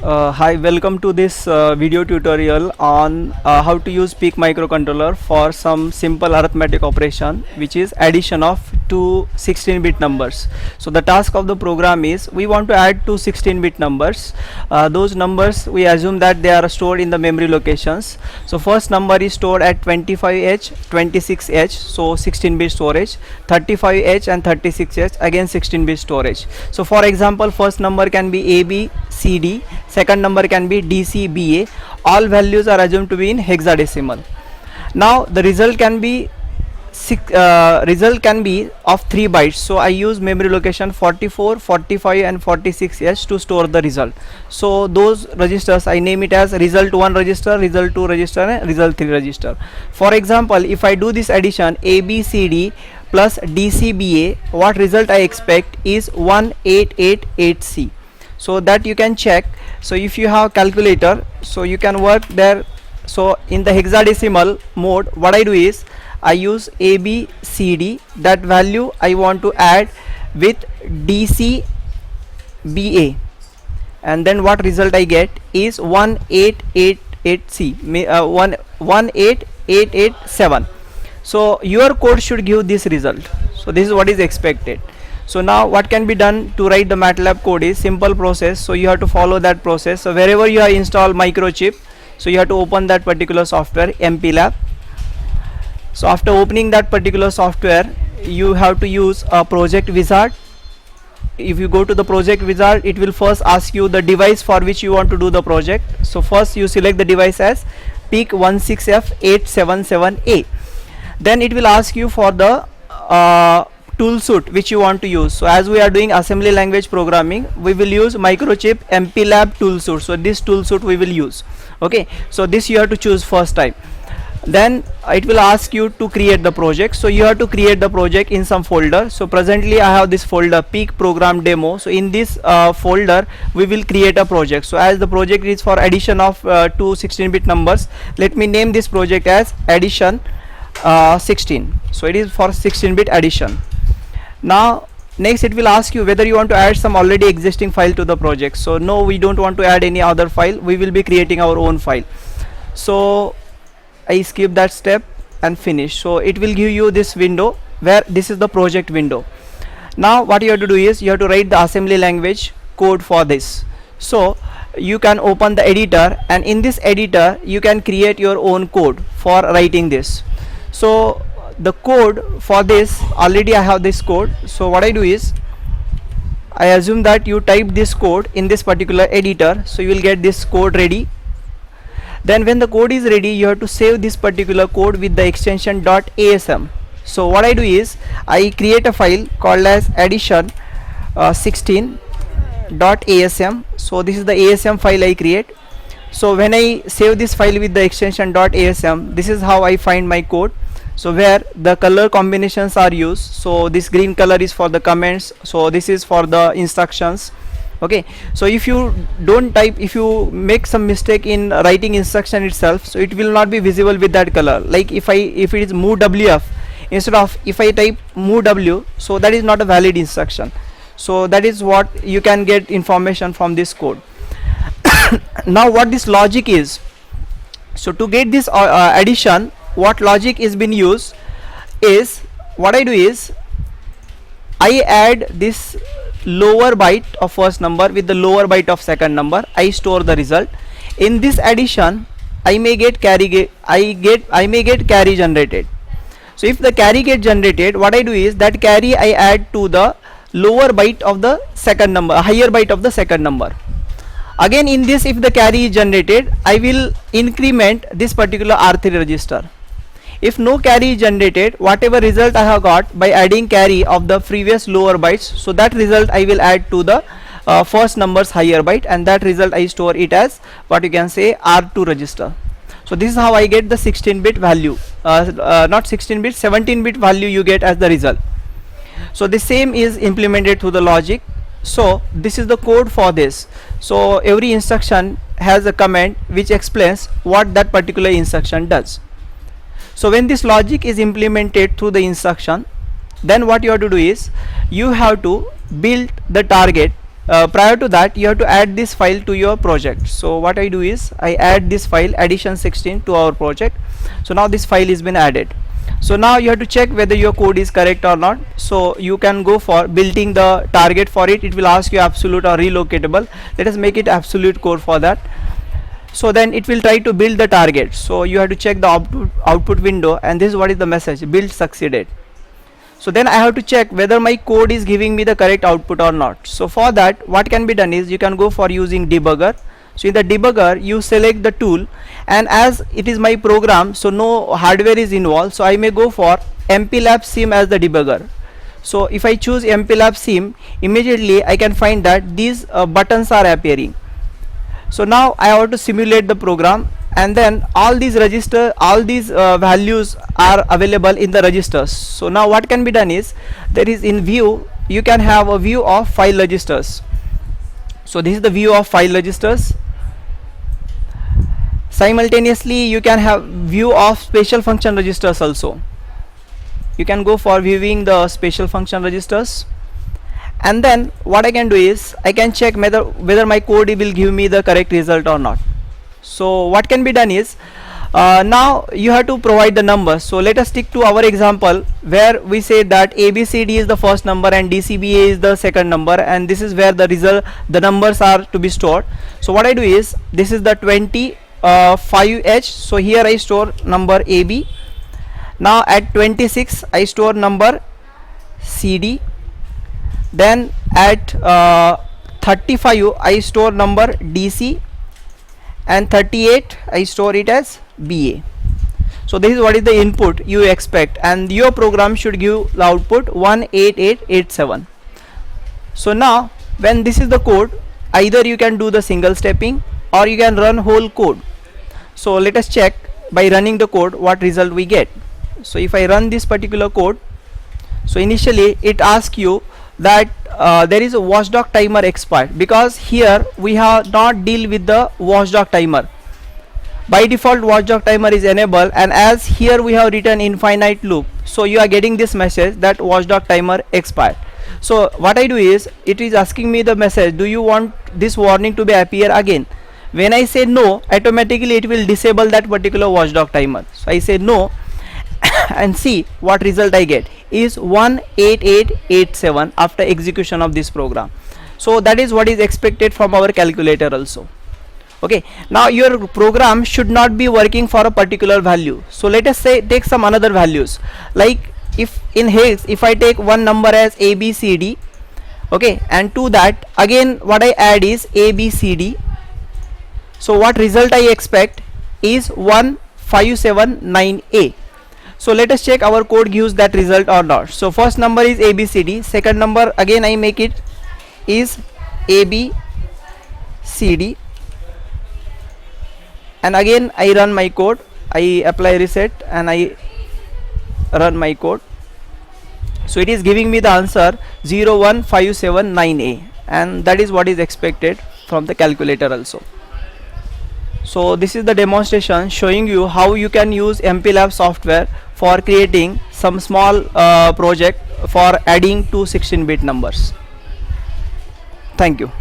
Hi, welcome to this video tutorial on how to use peak microcontroller for some simple arithmetic operation, which is addition of two 16-bit numbers. So the task of the program is we want to add two 16-bit numbers. Those numbers we assume that they are stored in the memory locations. So first number is stored at 25H, 26H, so 16-bit storage, 35H and 36H, again 16-bit storage. So for example, first number can be ABCD, second number can be DCBA. All values are assumed to be in hexadecimal. Now the result can be of 3 bytes, so I use memory location 44, 45 and 46H to store the result. So those registers I name it as result 1 register, result 2 register and result 3 register. For example, if I do this addition ABCD plus DCBA, what result I expect is 1888C. So that you can check. So if you have calculator, so you can work there. So in the hexadecimal mode, what I do is I use ABCD, that value I want to add with DCBA, and then what result I get is 1888C, 11887. So your code should give this result. So this is what is expected. So now what can be done to write the MATLAB code is simple process. So you have to follow that process. So wherever you have installed microchip, so you have to open that particular software, MPLAB. So after opening that particular software, you have to use a project wizard. If you go to the project wizard, it will first ask you the device for which you want to do the project. So first you select the device as PIC16F877A. Then it will ask you for the tool suite which you want to use. So as we are doing assembly language programming, we will use microchip MPLAB tool suite. So this tool suite we will use. Okay, so this you have to choose first time. Then it will ask you to create the project. So you have to create the project in some folder. So presently I have this folder peak program demo. So in this folder we will create a project. So as the project is for addition of two 16-bit numbers, let me name this project as addition 16. So it is for 16-bit addition. Now next it will ask you whether you want to add some already existing file to the project. So no, we don't want to add any other file. We will be creating our own file. So I skip that step and finish. So it will give you this window where this is the project window. Now what you have to do is you have to write the assembly language code for this. So you can open the editor, and in this editor you can create your own code for writing this. So the code for this, already I have this code. So what I do is I assume that you type this code in this particular editor, so you will get this code ready. Then when the code is ready, you have to save this particular code with the extension .asm. So what I do is I create a file called as addition16.asm. So this is the ASM file I create. So when I save this file with the extension .asm, this is how I find my code. So where the color combinations are used. So this green color is for the comments, so this is for the instructions. Okay, so if you don't type, if you make some mistake in writing instruction itself, so it will not be visible with that color. Like if it is move WF, instead of if I type move W, so that is not a valid instruction. So that is what you can get information from this code. Now what this logic is, so to get this addition, what logic is being used is, what I do is I add this lower byte of first number with the lower byte of second number. I store the result. In this addition I may get carry generated. So if the carry get generated, what I do is that carry I add to the lower byte of the second number, higher byte of the second number. Again in this, if the carry is generated, I will increment this particular R3 register. If no carry is generated, whatever result I have got by adding carry of the previous lower bytes, so that result I will add to the first number's higher byte, and that result I store it as what you can say R2 register. So this is how I get the 16-bit value, not 16-bit, 17-bit value you get as the result. So the same is implemented through the logic. So this is the code for this. So every instruction has a comment which explains what that particular instruction does. So when this logic is implemented through the instruction, then what you have to do is you have to build the target prior to that you have to add this file to your project. So what I do is I add this file addition16 to our project. So now this file is been added. So now you have to check whether your code is correct or not. So you can go for building the target. For it, it will ask you absolute or relocatable. Let us make it absolute core for that. So then it will try to build the target. So you have to check the output window, and this is what is the message: build succeeded. So then I have to check whether my code is giving me the correct output or not. So for that, what can be done is you can go for using debugger. So in the debugger you select the tool, and as it is my program, so no hardware is involved, so I may go for MPLAB sim as the debugger. So if I choose MPLAB sim, immediately I can find that these buttons are appearing. So now I have to simulate the program, and then all these values are available in the registers. So now what can be done is, there is in view, you can have a view of file registers. So this is the view of file registers. Simultaneously you can have view of special function registers also. You can go for viewing the special function registers, and then what I can do is I can check whether my code will give me the correct result or not. So what can be done is, now you have to provide the numbers. So let us stick to our example where we say that ABCD is the first number and DCBA is the second number, and this is where the numbers are to be stored. So what I do is, this is the 25H. So here I store number AB. Now at 26 I store number CD. Then at 35 I store number DC, and 38 I store it as BA. So this is what is the input you expect, and your program should give the output 18887. So now when this is the code, either you can do the single stepping or you can run whole code. So let us check by running the code what result we get. So if I run this particular code, so initially it asks you that there is a watchdog timer expired, because here we have not deal with the watchdog timer. By default watchdog timer is enabled, and as here we have written infinite loop, so you are getting this message that watchdog timer expired. So what I do is, it is asking me the message, do you want this warning to be appear again? When I say no, automatically it will disable that particular watchdog timer. So I say no and see what result I get is 18887 after execution of this program. So that is what is expected from our calculator also. Okay, now your program should not be working for a particular value. So let us say take some another values, like if in hex, if I take one number as ABCD, okay, and to that again what I add is ABCD. So what result I expect is 1579A. So let us check our code gives that result or not. So first number is ABCD, second number again I make it is ABCD, and again I run my code, I apply reset and I run my code. So it is giving me the answer 01579A, and that is what is expected from the calculator also. So this is the demonstration showing you how you can use MPLAB software for creating some small project for adding to 16-bit numbers. Thank you.